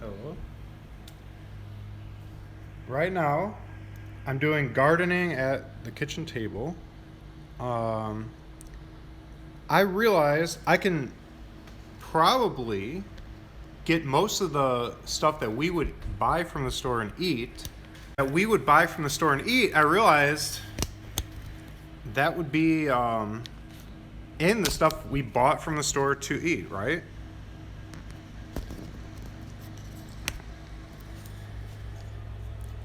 Hello. Right now, I'm doing gardening at the kitchen table. Um, I realized I can probably get most of the stuff that we would buy from the store and eat. I realized that would be in the stuff we bought from the store to eat, right?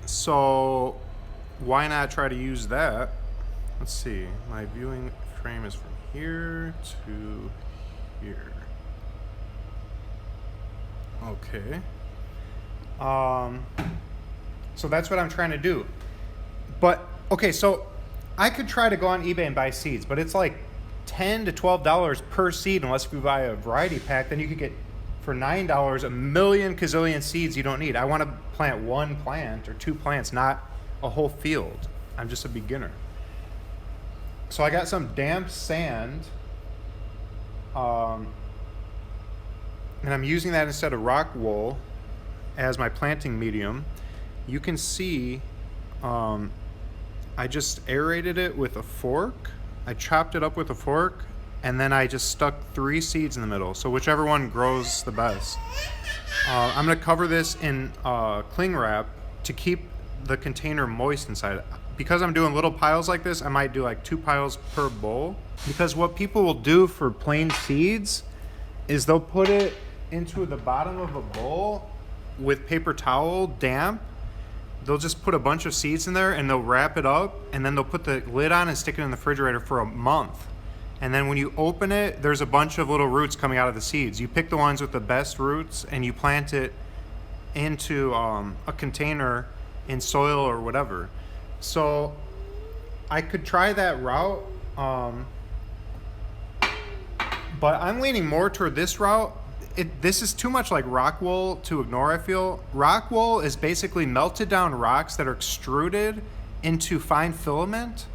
So why not try to use that? Let's see. My viewing frame is from here to here. Okay. So that's what I'm trying to do. But okay, so I could try to go on eBay and buy seeds, but it's like $10 to $12 per seed unless we buy a variety pack. Then you could get for $9 a million gazillion seeds you don't need. I want to plant one plant or two plants, not a whole field. I'm just a beginner. So I got some damp sand, and I'm using that instead of rock wool as my planting medium. You can see I just aerated it with a fork. I chopped it up with a fork, and then I just stuck 3 seeds in the middle. So whichever one grows the best. I'm gonna cover this in cling wrap to keep the container moist inside. Because I'm doing little piles like this, I might do like 2 piles per bowl. Because what people will do for plain seeds is they'll put it into the bottom of a bowl with paper towel, damp. They'll just put a bunch of seeds in there and they'll wrap it up, and then they'll put the lid on and stick it in the refrigerator for a month. And then when you open it, there's a bunch of little roots coming out of the seeds. You pick the ones with the best roots and you plant it into a container in soil or whatever. So I could try that route, but I'm leaning more toward this route. This is too much like rock wool to ignore, I feel. Rock wool is basically melted down rocks that are extruded into fine filament.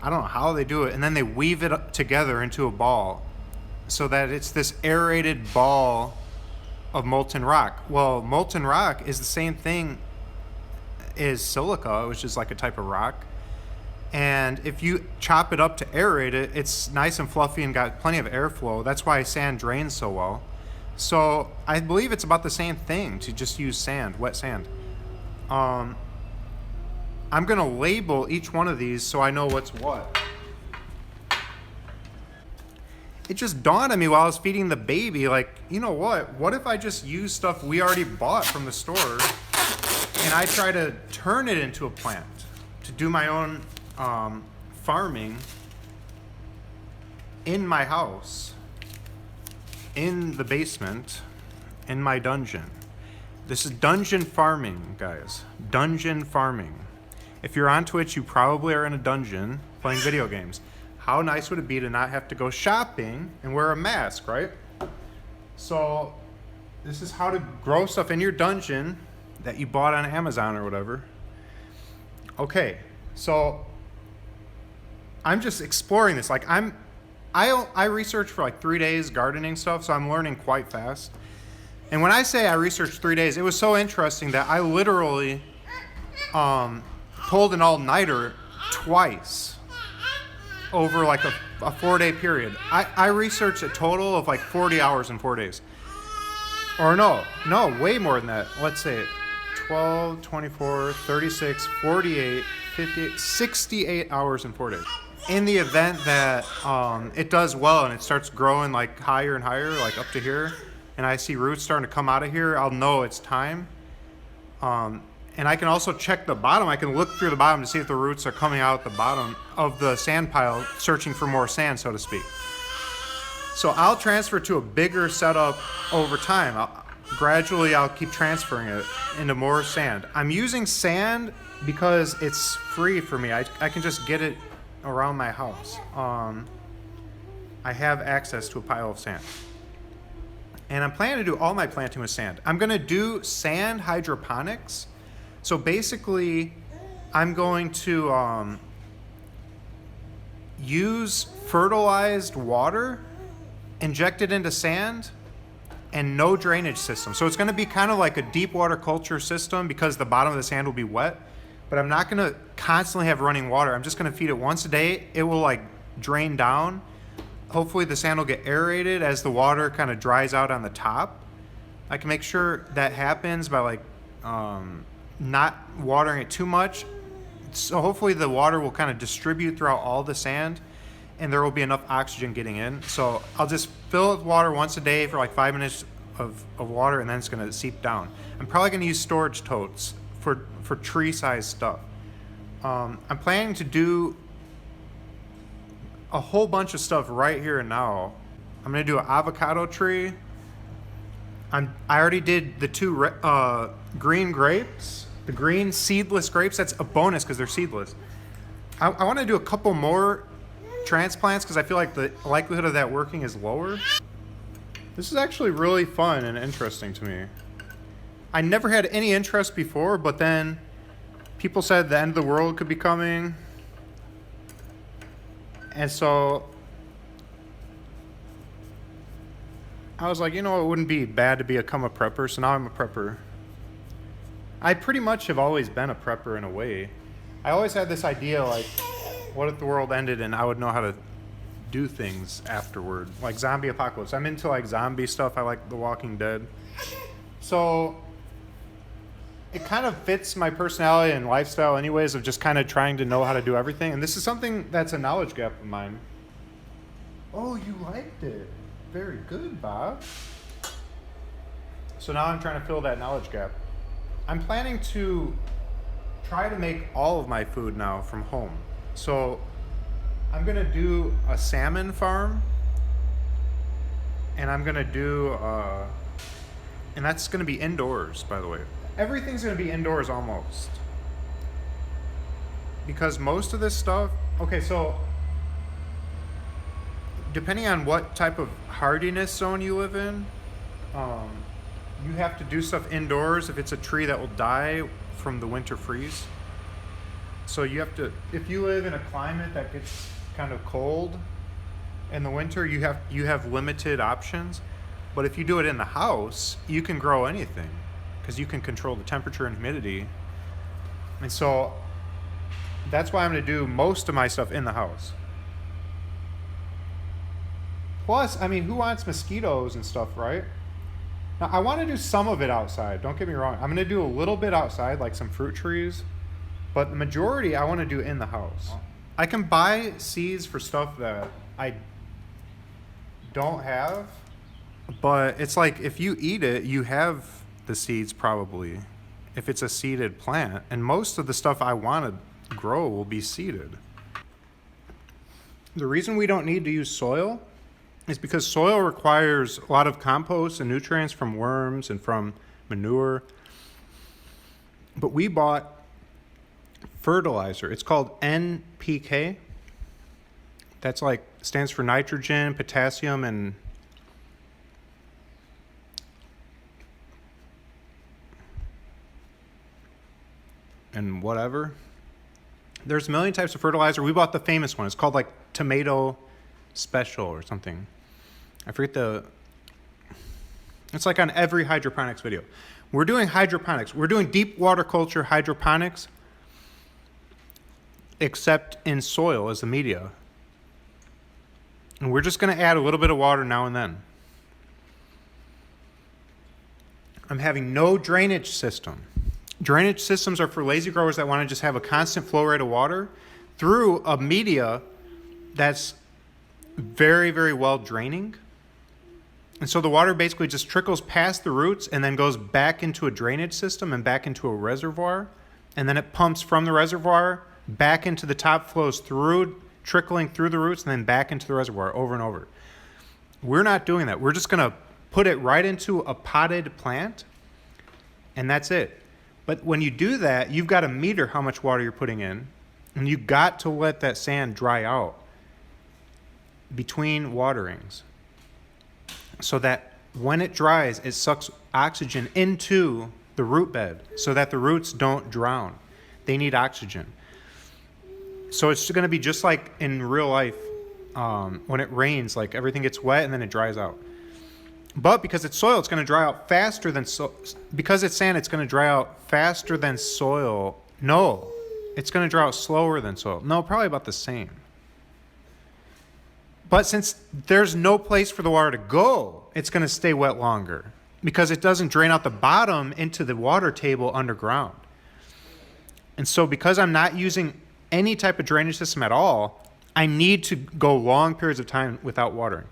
I don't know how they do it. And then they weave it up together into a ball so that it's this aerated ball of molten rock. Well, molten rock is the same thing as silica, which is like a type of rock. And if you chop it up to aerate it, it's nice and fluffy and got plenty of airflow. That's why sand drains so well. So I believe it's about the same thing to just use sand, wet sand. I'm gonna label each one of these so I know what's what. It just dawned on me while I was feeding the baby, like, you know what? What if I just use stuff we already bought from the store and I try to turn it into a plant to do my own farming in my house, in the basement, in my dungeon. This is dungeon farming, guys. Dungeon farming. If you're on Twitch, you probably are in a dungeon playing video games. How nice would it be to not have to go shopping and wear a mask, right? So this is how to grow stuff in your dungeon that you bought on Amazon or whatever. Okay, so I'm just exploring this. Like I researched for like 3 days gardening stuff, so I'm learning quite fast. And when I say I researched 3 days, it was so interesting that I literally pulled an all-nighter twice over like a 4-day period. I researched a total of like 40 hours in 4 days. Or no, way more than that. Let's say 12, 24, 36, 48, 58, 68 hours in 4 days. In the event that it does well and it starts growing like higher and higher, like up to here, and I see roots starting to come out of here, I'll know it's time. And I can also check the bottom. I can look through the bottom to see if the roots are coming out the bottom of the sand pile, searching for more sand, so to speak. So I'll transfer to a bigger setup over time. Gradually, I'll keep transferring it into more sand. I'm using sand because it's free for me. I can just get it around my house. I have access to a pile of sand. And I'm planning to do all my planting with sand. I'm gonna do sand hydroponics. So basically, I'm going to use fertilized water, inject it into sand, and no drainage system. So it's going to be kind of like a deep water culture system because the bottom of the sand will be wet, but I'm not going to constantly have running water. I'm just going to feed it once a day. It will like drain down. Hopefully the sand will get aerated as the water kind of dries out on the top. I can make sure that happens by like not watering it too much. So hopefully the water will kind of distribute throughout all the sand and there will be enough oxygen getting in. So I'll just fill it with water once a day for like 5 minutes of water, and then it's gonna seep down. I'm probably gonna use storage totes for tree-sized stuff. I'm planning to do a whole bunch of stuff right here and now. I'm gonna do an avocado tree. I already did the 2 green grapes, the green seedless grapes. That's a bonus because they're seedless. I want to do a couple more transplants because I feel like the likelihood of that working is lower. This is actually really fun and interesting to me. I never had any interest before, but then people said the end of the world could be coming. And so I was like, you know, it wouldn't be bad to become a prepper, so now I'm a prepper. I pretty much have always been a prepper in a way. I always had this idea, like, what if the world ended and I would know how to do things afterward? Like zombie apocalypse. I'm into like zombie stuff. I like The Walking Dead. So it kind of fits my personality and lifestyle anyways of just kind of trying to know how to do everything. And this is something that's a knowledge gap of mine. Oh, you liked it. Very good, Bob. So now I'm trying to fill that knowledge gap. I'm planning to try to make all of my food now from home. So I'm gonna do a salmon farm, and I'm gonna do, and that's gonna be indoors, by the way. Everything's gonna be indoors almost. Because most of this stuff, okay, so depending on what type of hardiness zone you live in, you have to do stuff indoors if it's a tree that will die from the winter freeze. So you have to, if you live in a climate that gets kind of cold in the winter, you have limited options. But if you do it in the house, you can grow anything because you can control the temperature and humidity. And so that's why I'm going to do most of my stuff in the house. Plus, I mean, who wants mosquitoes and stuff, right? Now, I want to do some of it outside. Don't get me wrong. I'm going to do a little bit outside, like some fruit trees. But the majority, I want to do in the house. I can buy seeds for stuff that I don't have. But it's like, if you eat it, you have the seeds probably. If it's a seeded plant. And most of the stuff I want to grow will be seeded. The reason we don't need to use soil is because soil requires a lot of compost and nutrients from worms and from manure. But we bought fertilizer. It's called NPK. That's like, stands for nitrogen, potassium, and whatever. There's a million types of fertilizer. We bought the famous one. It's called like tomato special or something. I forget it's like on every hydroponics video. We're doing hydroponics. We're doing deep water culture hydroponics, except in soil as the media. And we're just going to add a little bit of water now and then. I'm having no drainage system. Drainage systems are for lazy growers that want to just have a constant flow rate of water through a media that's very, very well draining. And so the water basically just trickles past the roots and then goes back into a drainage system and back into a reservoir. And then it pumps from the reservoir back into the top, flows through, trickling through the roots, and then back into the reservoir over and over. We're not doing that. We're just going to put it right into a potted plant, and that's it. But when you do that, you've got to meter how much water you're putting in, and you've got to let that sand dry out between waterings so that when it dries, it sucks oxygen into the root bed so that the roots don't drown. They need oxygen. So it's going to be just like in real life when it rains, like everything gets wet and then it dries out. But because it's soil, it's going to dry out faster than because it's sand, it's going to dry out faster than soil. No, it's going to dry out slower than soil. No, probably about the same. But since there's no place for the water to go, it's going to stay wet longer because it doesn't drain out the bottom into the water table underground. And so because I'm not using any type of drainage system at all, I need to go long periods of time without watering.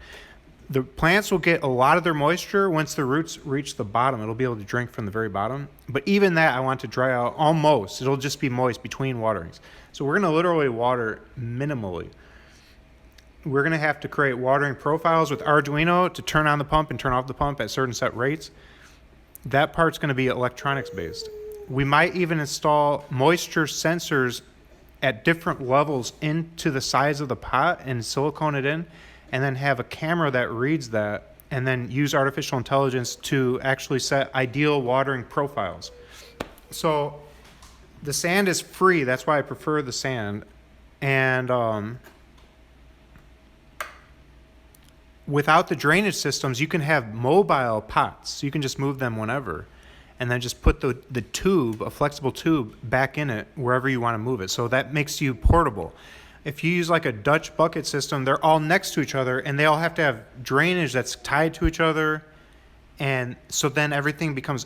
The plants will get a lot of their moisture once the roots reach the bottom. It'll be able to drink from the very bottom. But even that, I want to dry out almost. It'll just be moist between waterings. So we're going to literally water minimally. We're going to have to create watering profiles with Arduino to turn on the pump and turn off the pump at certain set rates. That part's going to be electronics based. We might even install moisture sensors at different levels into the size of the pot and silicone it in, and then have a camera that reads that, and then use artificial intelligence to actually set ideal watering profiles. So the sand is free. That's why I prefer the sand. And without the drainage systems, you can have mobile pots. You can just move them whenever, and then just put the tube, a flexible tube, back in it wherever you want to move it. So that makes you portable. If you use like a Dutch bucket system, they're all next to each other, and they all have to have drainage that's tied to each other, and so then everything becomes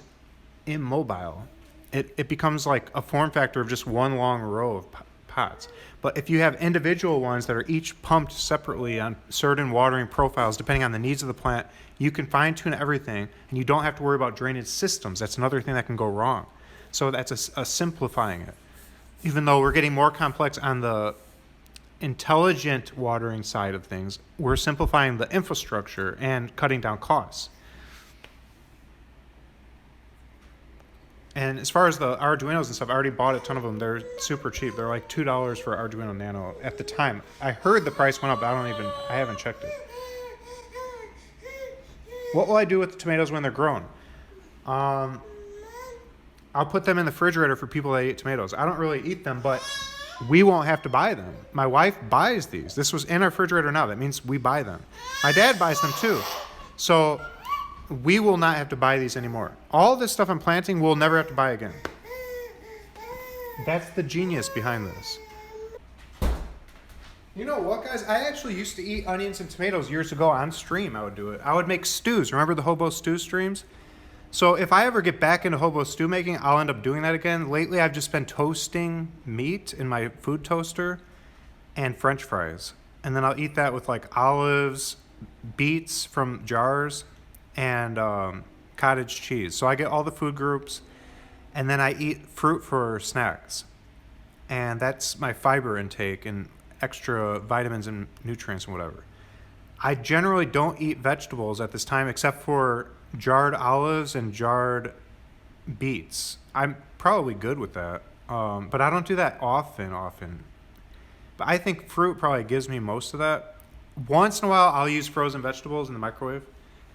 immobile. It becomes like a form factor of just one long row of pots. But if you have individual ones that are each pumped separately on certain watering profiles, depending on the needs of the plant, you can fine tune everything, and you don't have to worry about drainage systems. That's another thing that can go wrong. So that's a simplifying it. Even though we're getting more complex on the intelligent watering side of things, we're simplifying the infrastructure and cutting down costs. And as far as the Arduinos and stuff, I already bought a ton of them. They're super cheap. They're like $2 for Arduino Nano at the time. I heard the price went up, but I haven't checked it. What will I do with the tomatoes when they're grown? I'll put them in the refrigerator for people that eat tomatoes. I don't really eat them, but we won't have to buy them. My wife buys these. This was in our refrigerator now. That means we buy them. My dad buys them too. So we will not have to buy these anymore. All this stuff I'm planting, we'll never have to buy again. That's the genius behind this. You know what, guys? I actually used to eat onions and tomatoes years ago on stream. I would do it. I would make stews. Remember the hobo stew streams? So if I ever get back into hobo stew making, I'll end up doing that again. Lately, I've just been toasting meat in my food toaster and French fries. And then I'll eat that with like olives, beets from jars, and cottage cheese. So I get all the food groups, and then I eat fruit for snacks. And that's my fiber intake and extra vitamins and nutrients and whatever. I generally don't eat vegetables at this time except for jarred olives and jarred beets. I'm probably good with that, but I don't do that often. But I think fruit probably gives me most of that. Once in a while, I'll use frozen vegetables in the microwave.